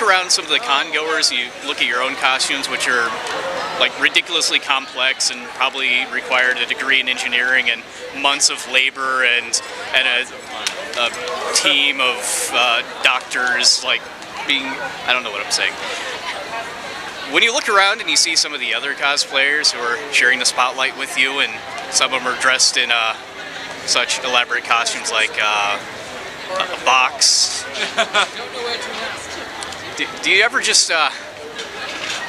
around some of the con goers, you look at your own costumes, which are like ridiculously complex and probably required a degree in engineering and months of labor and a team of doctors, like being, I don't know what I'm saying. When you look around and you see some of the other cosplayers who are sharing the spotlight with you, and some of them are dressed in such elaborate costumes like a box. Do you ever just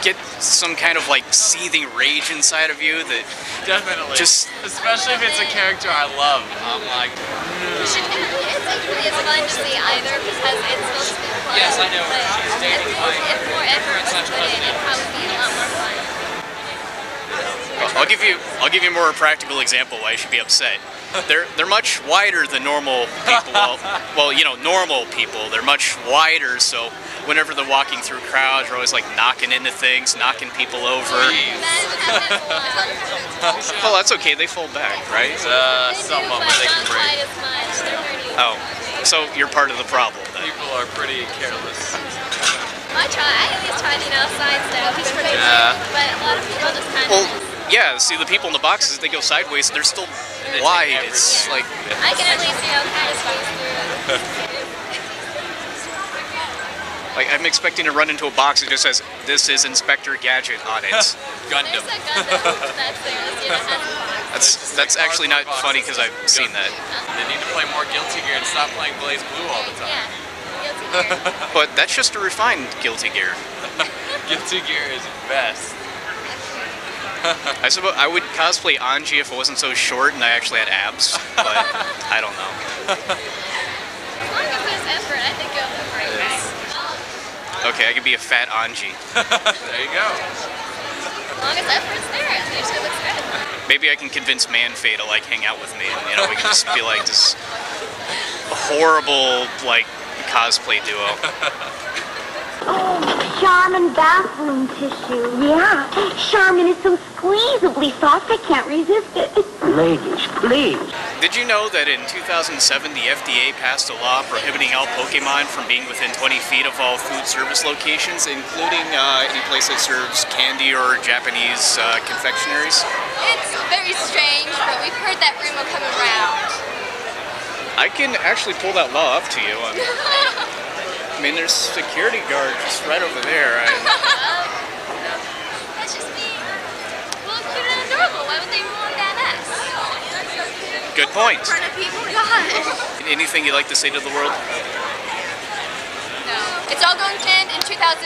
get some kind of like seething rage inside of you that definitely especially if it's a character I love? I'm like, it's fun to see either because it's supposed to be fun. Yes, I know. She's dating my if more effort was put in, it'd probably be a lot more fun. I'll give you a more practical example why you should be upset. They're much wider than normal people. Well, you know, normal people. They're much wider, so whenever they're walking through crowds, they're always like knocking into things, knocking people over. Well, that's okay. They fold back, right? Some of them they can break. Oh, so you're part of the problem then. People are pretty careless. I at least try, you know, side stuff. But a lot of people just kind of. Yeah, see the people in the boxes, they go sideways, they're still wide. It's like I can at least, you know, kind of squeeze through. Like I'm expecting to run into a box that just says, "This is Inspector Gadget" on it. Gundam. There's a Gundam that's there. You know, That's actually not funny because I've seen that. They need to play more Guilty Gear and stop playing Blaze Blue all the time. Yeah, Guilty Gear. But that's just a refined Guilty Gear. Guilty Gear is best. I suppose I would cosplay Anji if it wasn't so short and I actually had abs, but I don't know. As long as there's effort, I think it'll be great. Okay, I could be a fat Anji. There you go. As long as effort's there, it usually looks good. Maybe I can convince Man-Faye to like hang out with me, and you know, we can just be like this horrible like cosplay duo. Oh, Charmin bathroom tissue. Yeah, Charmin is so squeezably soft I can't resist it. Ladies, please. Did you know that in 2007 the FDA passed a law prohibiting all Pokemon from being within 20 feet of all food service locations, including any place that serves candy or Japanese confectionaries? It's very strange, but we've heard that rumor come around. I can actually pull that law up to you. I mean, there's security guards just right over there. That's just me. Well, cute and adorable. Why would they ruin that mess? Good point. In front of people? God. Anything you'd like to say to the world? No. It's all going to end in 2012.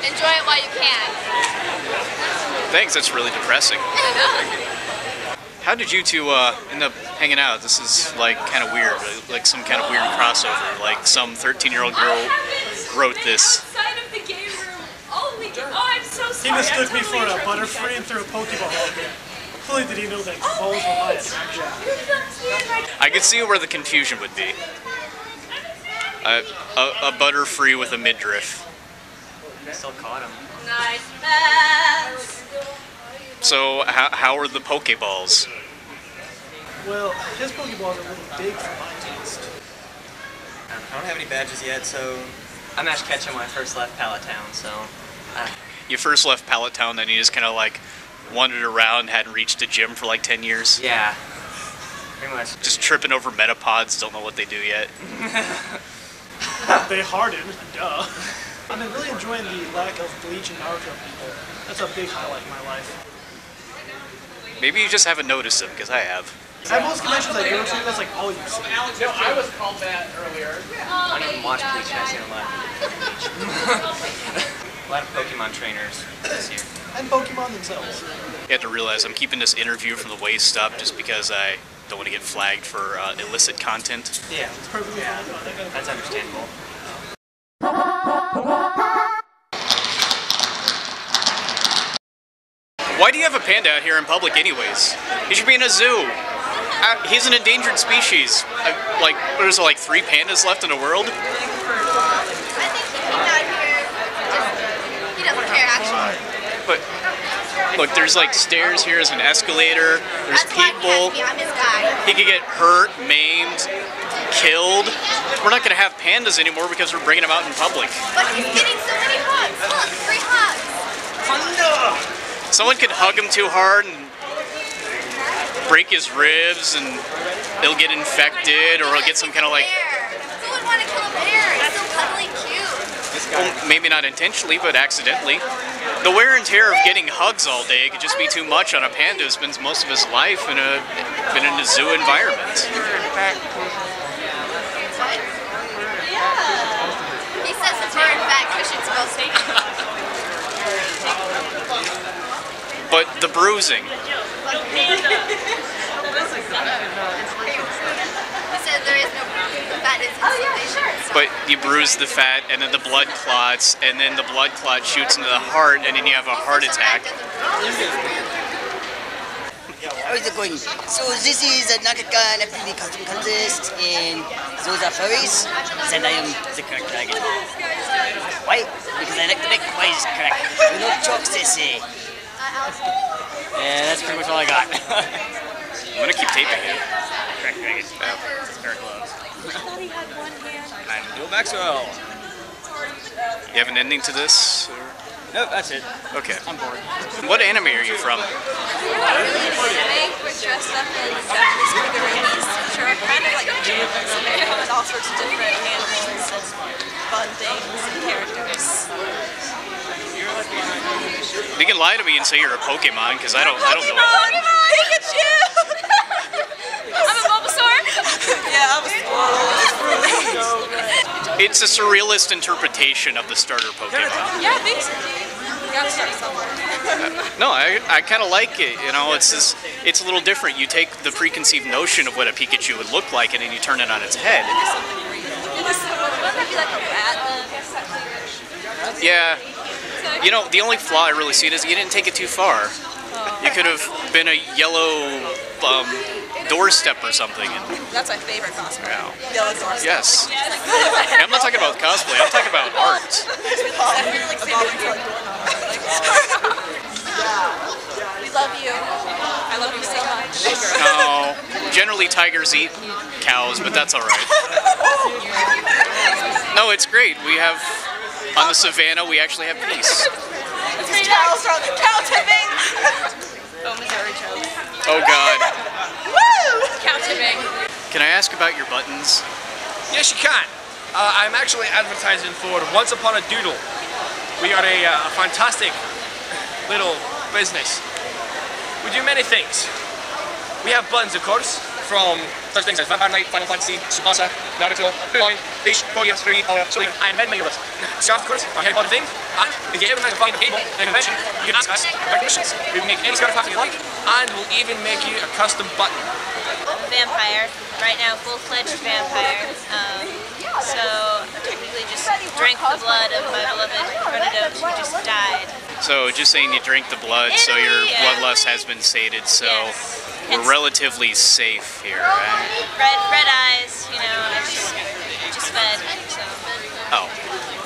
Enjoy it while you can. Thanks, that's really depressing. How did you two end up hanging out? This is like kind of weird, like some kind of weird crossover. Like some 13-year-old girl wrote this. He mistook me for a Butterfree and threw a Pokeball at me. Clearly did he know that balls were my attraction. I could see where the confusion would be. A Butterfree with a midriff. Still caught him. Nice pass. So how are the Pokeballs? Well, his Pokeballs are a little big for my taste. I don't have any badges yet, so I managed to catch him when I first left Pallet Town, so... You first left Pallet Town, then you just kind of like wandered around, hadn't reached a gym for like 10 years? Yeah, pretty much. Just tripping over Metapods, don't know what they do yet. They harden, duh. I've been really enjoying the lack of Bleach and Naruto people. That's a big highlight in my life. Maybe you just haven't noticed them, because I have. At most conventions I go to, that's like all you see. No, I was called that earlier. I don't even watch Bleach, I've seen a lot. A lot of Pokemon trainers this year. And Pokemon themselves. You have to realize I'm keeping this interview from the waist up just because I don't want to get flagged for illicit content. Yeah, It's perfectly fine. that's understandable. Why do you have a panda out here in public anyways? He should be in a zoo. He's an endangered species. Like, there's like 3 pandas left in the world? I think he came out here just, he doesn't care actually. But, look, there's like stairs here, there's an escalator, there's That's why he people. has me, I'm his guy. He could get hurt, maimed, killed. We're not going to have pandas anymore because we're bringing them out in public. But he's getting so many hugs. Look, free hugs. Someone could hug him too hard and break his ribs, and he'll get infected, or he'll get some kind of like... Who would want to kill a bear? It's so cuddly cute. Well, maybe not intentionally, but accidentally. The wear and tear of getting hugs all day could just be too much on a panda who spends most of his life in a zoo environment. He says it's hard fat cushions most But the bruising. He said there is no fat is inflammation. But you bruise the fat, and then the blood clots, and then the blood clot shoots into the heart, and then you have a heart attack. How is it going? So this is a Naka-Kon FPV costume contest, and those are furries, and I am the correct dragon. Why? Because I like to make noise correct. You know jokes, they say. Yeah, that's pretty much all I got. I'm gonna keep taping it. Correct dragon. Spare gloves. I'm Bill Maxwell. You have an ending to this? Or? Nope, that's it. Okay. I'm bored. What anime are you from? We're dressed up in Japanese figurines, which are kind of like gyms, and they come with all sorts of different animals and fun things and characters. You can lie to me and say you're a Pokemon, because I don't know. Pikachu! I'm a Bulbasaur? Yeah, I'm a It's a surrealist interpretation of the starter Pokemon. Yeah, basically. You gotta start somewhere. No, I kind of like it. You know, it's a little different. You take the preconceived notion of what a Pikachu would look like, and then you turn it on its head. Wouldn't that be like a rat then? Yeah. You know, the only flaw I really see it is you didn't take it too far. You could have been a yellow doorstep or something. That's my favorite cosplay. Wow. Yellow doorstep. Yes. I'm not talking about cosplay. I'm talking about art. We love you. I love you so much. No. Generally, tigers eat cows, but that's all right. No, it's great. We have, on the savannah, we actually have peace. These cows are the cow tipping. Oh, Missouri joke. Oh, God. Woo! Cow tipping. Can I ask about your buttons? Yes, you can. I'm actually advertising for Once Upon a Doodle. We are a fantastic little business. We do many things. We have buttons, of course, from such things as Vampire Knight, Final Fantasy, Tsubasa, Naruto, Bitcoin, Bleach, Korea, Street, Sleep, and many others. Scarf, of course, our Harry Potter thing. And if you ever manage to find a cable at a convention, you can ask us for commissions. We will make any scarf pattern you like, and we'll even make you a custom button. Vampire, right now full-fledged vampire. So technically just drank the blood of my beloved Renadot who just died. So just saying you drink the blood, so your bloodlust has been sated, so we're relatively safe here, right? Red eyes, you know, I just fed, so. Oh.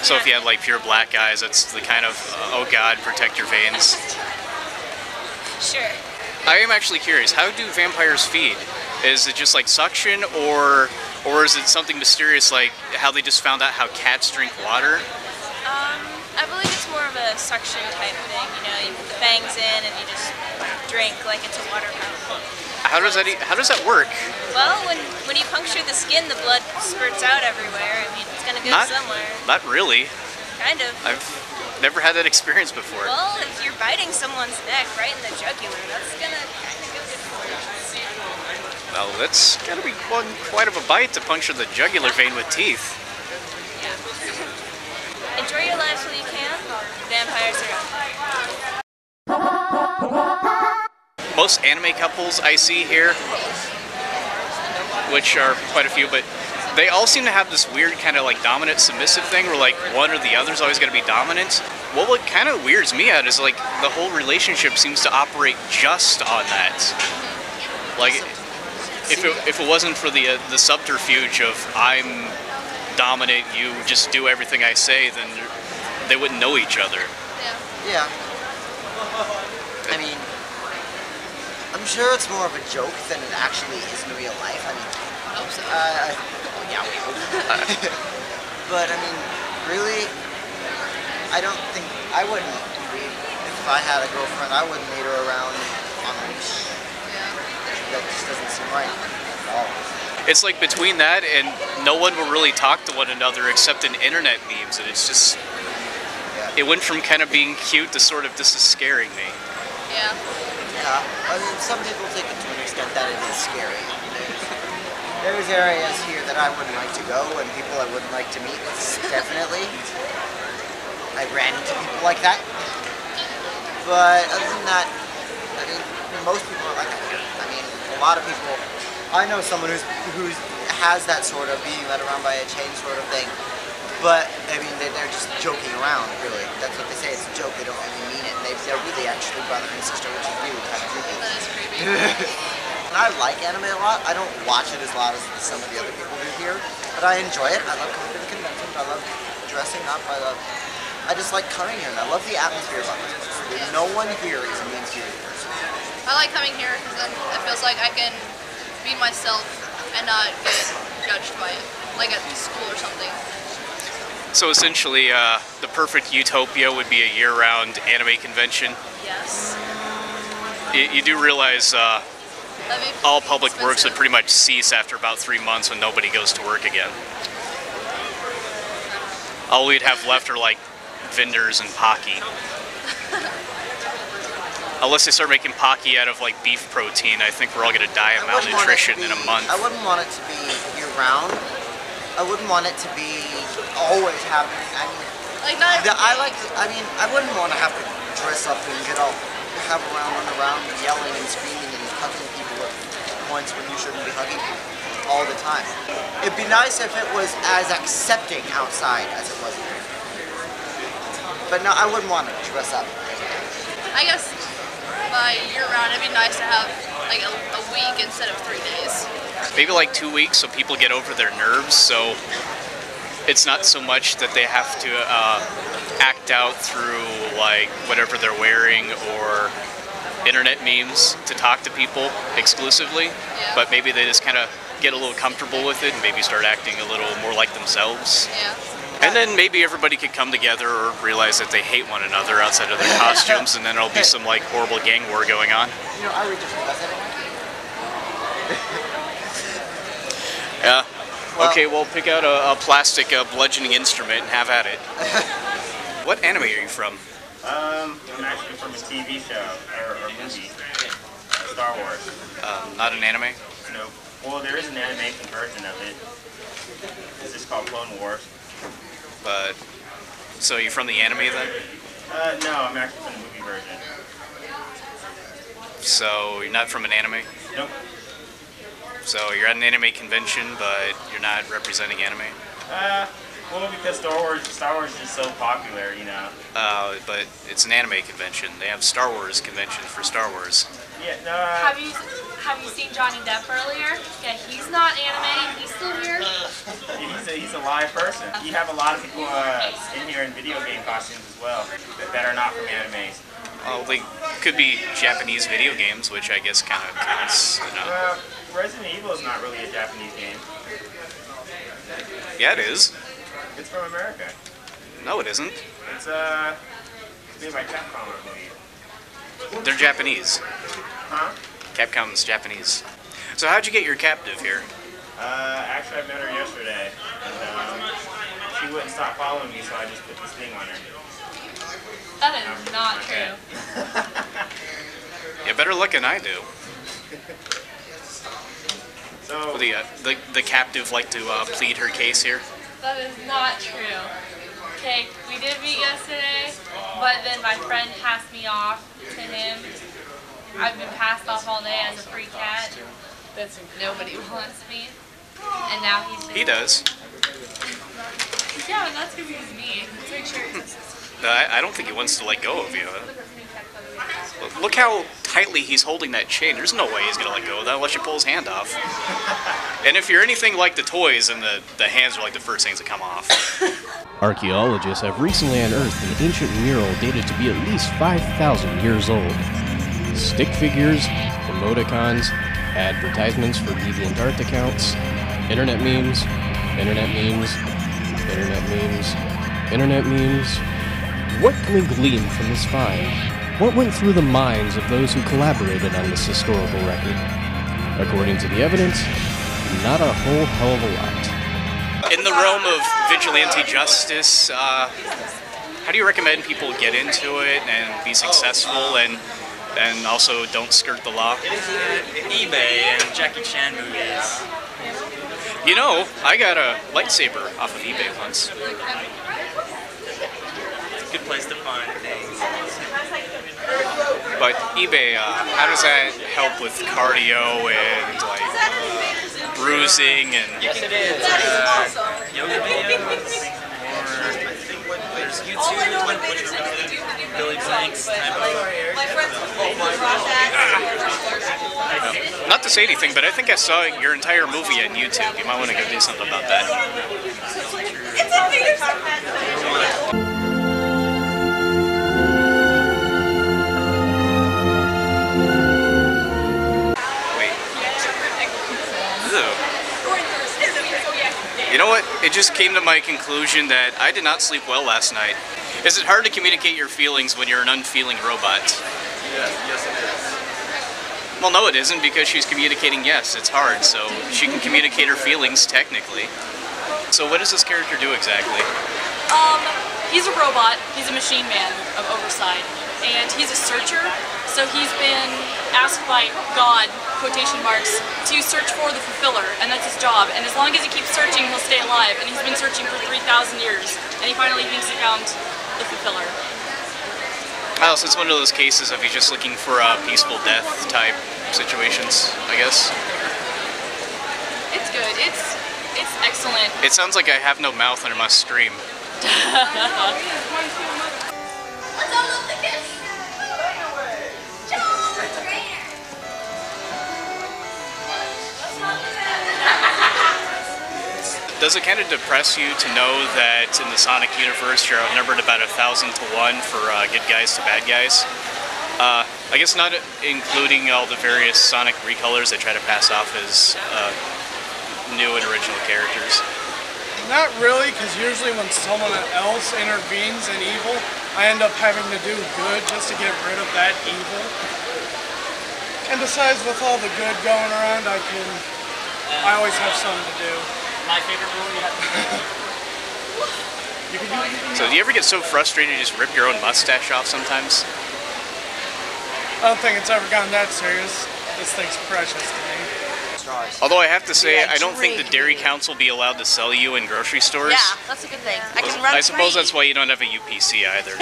So if you had like pure black eyes, that's the kind of, oh God, protect your veins. Sure. I am actually curious, how do vampires feed? Is it just like suction, or is it something mysterious like how they just found out how cats drink water? I believe it's more of a suction type thing, you know, you put the fangs in and you just drink like it's a water fountain. How does that work? Well, when you puncture the skin, the blood spurts out everywhere. I mean, it's gonna go somewhere. Not really. Kind of. I've never had that experience before. Well, if you're biting someone's neck right in the jugular, that's gonna kind of go good for you. Well, that's gotta be quite of a bite to puncture the jugular vein with teeth. Yeah. Enjoy your lives while you can. Vampires are up. Most anime couples I see here, which are quite a few, but they all seem to have this weird kind of like dominant submissive thing where like one or the other's always going to be dominant. Well, what kind of weirds me out is like the whole relationship seems to operate just on that. Like if it wasn't for the subterfuge of I'm dominant, you just do everything I say, then they wouldn't know each other. Yeah. I mean, I'm sure it's more of a joke than it actually is in real life. I mean, out. But I mean, really, I don't think I wouldn't. If I had a girlfriend, I wouldn't lead her around on a leash. That just doesn't seem right at all. It's like between that and no one will really talk to one another except in internet memes, and it's just, it went from kind of being cute to sort of, this is scaring me. Yeah. Yeah, I mean, some people take it to an extent that it is scary. There's areas here that I wouldn't like to go and people I wouldn't like to meet, definitely. I ran into people like that. But other than that, I mean, most people are like that here. I mean, a lot of people, I know someone who has that sort of being led around by a chain sort of thing. But, I mean, they're just joking around, really. That's what they say, it's a joke, they don't really mean it. They're really actually brother and sister, which is really kind of creepy. That is creepy. And I like anime a lot. I don't watch it as loud as some of the other people do here, but I enjoy it. I love coming to the conventions. I love dressing up. I just like coming here, and I love the atmosphere about this place. No one here is a mean-spirited person. I like coming here because then it feels like I can be myself and not get judged by it, like at school or something. So essentially, the perfect utopia would be a year-round anime convention. Yes. You do realize all public works would pretty much cease after about 3 months when nobody goes to work again. All we'd have left are like vendors and Pocky. Unless they start making Pocky out of like beef protein, I think we're all gonna die of malnutrition in a month. I wouldn't want it to be year-round. I wouldn't want it to be always happening. I mean, I wouldn't want to have to dress up and run around yelling and screaming and hugging people at points when you shouldn't be hugging people all the time. It'd be nice if it was as accepting outside as it was here. But no, I wouldn't want to dress up. I guess by year-round, it'd be nice to have like a week instead of 3 days. Maybe like 2 weeks so people get over their nerves, so it's not so much that they have to act out through like whatever they're wearing or internet memes to talk to people exclusively, but maybe they just kind of get a little comfortable with it and maybe start acting a little more like themselves. Yeah. And then maybe everybody could come together or realize that they hate one another outside of their costumes, and then there'll be some like horrible gang war going on. You know, I read different lessons. Yeah. Okay, well, pick out a plastic bludgeoning instrument and have at it. What anime are you from? I'm actually from a TV show, or movie, Star Wars. Not an anime? No. Well, there is an animation version of it. It's just called Clone Wars. But, so you're from the anime then? No, I'm actually from the movie version. So you're not from an anime? Nope. So you're at an anime convention, but you're not representing anime? Well, because Star Wars is just so popular, you know. But it's an anime convention. They have Star Wars conventions for Star Wars. Yeah, no. Have you seen Johnny Depp earlier? Yeah, he's not anime. He's still here. He's a live person. You have a lot of people in here in video game costumes as well that are not from animes. Well, they could be Japanese video games, which I guess kind of counts. You know. Resident Evil is not really a Japanese game. Yeah, it is. It's from America. No, it isn't. It's made by Capcom, I believe. They're Japanese. Huh? Capcom's Japanese. So how'd you get your captive here? Actually, I met her yesterday, and she wouldn't stop following me, so I just put this thing on her. That is not true. You better look than I do. So the captive like to plead her case here? That is not true. Okay, we did meet yesterday, but then my friend passed me off to him. I've been passed off all day as a free cat. That's nobody wants me. And now he's just... He does. Yeah, but that's because he's mean. Let's make sure I don't think he wants to let go of you. Look how tightly he's holding that chain. There's no way he's going to let go of that unless you pull his hand off. And if you're anything like the toys, then the hands are like the first things to come off. Archaeologists have recently unearthed an ancient mural dated to be at least 5,000 years old. Stick figures, emoticons, advertisements for DeviantArt accounts, internet memes, Internet memes, internet memes, internet memes. What can we glean from this find? What went through the minds of those who collaborated on this historical record? According to the evidence, not a whole hell of a lot. In the realm of vigilante justice, how do you recommend people get into it and be successful and also don't skirt the law? eBay and Jackie Chan movies. You know, I got a lightsaber off of eBay once. It's a good place to find things. But eBay, how does that help with cardio and like bruising and? You can get yoga videos, or there's YouTube, Billy Blanks type of. Not to say anything, but I think I saw your entire movie on YouTube. You might want to go do something about that. You know what? It just came to my conclusion that I did not sleep well last night. Is it hard to communicate your feelings when you're an unfeeling robot? Yes it is. Well, no it isn't, because she's communicating yes, it's hard, so she can communicate her feelings technically. So what does this character do exactly? He's a robot, he's a machine man of Overside, and he's a searcher, so he's been asked by God, quotation marks, to search for the fulfiller, and that's his job, and as long as he keeps searching, he'll stay alive, and he's been searching for 3,000 years, and he finally thinks he found the fulfiller. Oh, so it's one of those cases of he's just looking for peaceful death type situations, I guess. It's good, it's excellent. It sounds like I have no mouth and I must scream. Does it kind of depress you to know that in the Sonic universe you're outnumbered about 1,000 to 1 for good guys to bad guys? I guess not including all the various Sonic recolors they try to pass off as new and original characters. Not really, because usually when someone else intervenes in evil, I end up having to do good just to get rid of that evil. And besides, with all the good going around, I always have something to do. My favorite rule you have to So do you ever get so frustrated you just rip your own mustache off sometimes? I don't think it's ever gotten that serious. This thing's precious to me. Although I have to say, I don't think the Dairy Council will be allowed to sell you in grocery stores. Yeah, that's a good thing. I can run I suppose free. that's why you don't have a UPC either.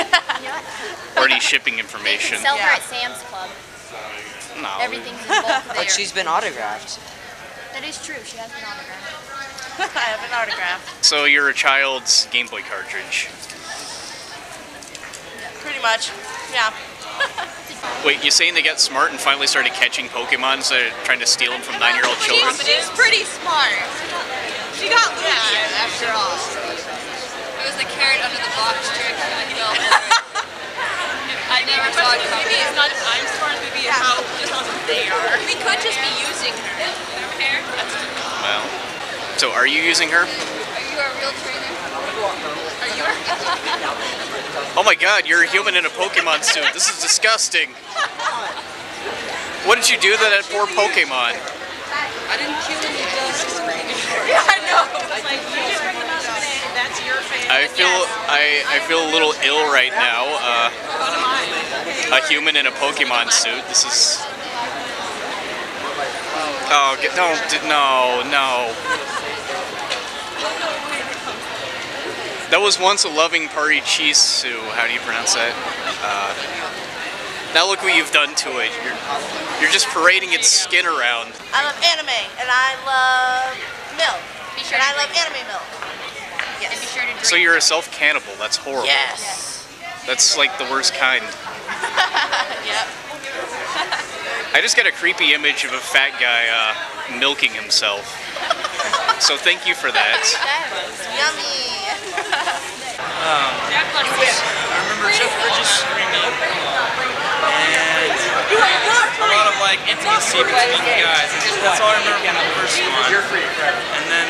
Or any shipping information. Sell her at Sam's Club. No. Everything's in bulk there. But she's been autographed. That is true. She has been autographed. I have an autograph. So you're a child's Game Boy cartridge. Pretty much, yeah. Wait, you saying they got smart and finally started catching Pokemon instead of trying to steal them from 9-year-old children? She's pretty smart. She got lucky after all. It was the carrot under the box trick that killed. I never saw it coming. Maybe it's not if I'm smart, maybe it's how they are. We could just be using her. Well, so are you using her? Are you a real trainer? Are you a real trainer? Oh my god, you're a human in a Pokemon suit. This is disgusting. What did you do to that poor Pokemon? I didn't kill any dust. Yeah, I know. Like, you just bring them out today. That's your fan. I feel a little ill right now. A human in a Pokemon suit. This is. Oh, no. That was once a loving Parichisu. How do you pronounce that? Now look what you've done to it. You're just parading its skin around. I love anime, and I love milk. And I love anime milk. Yes. And be sure to drink. So you're a self-cannibal. That's horrible. Yes. That's like the worst kind. Yep. I just got a creepy image of a fat guy milking himself. So thank you for that. That was yummy. I remember Chuck Bridges screaming, and a lot of like intimacy between the guys. That's all I remember from the first one. And then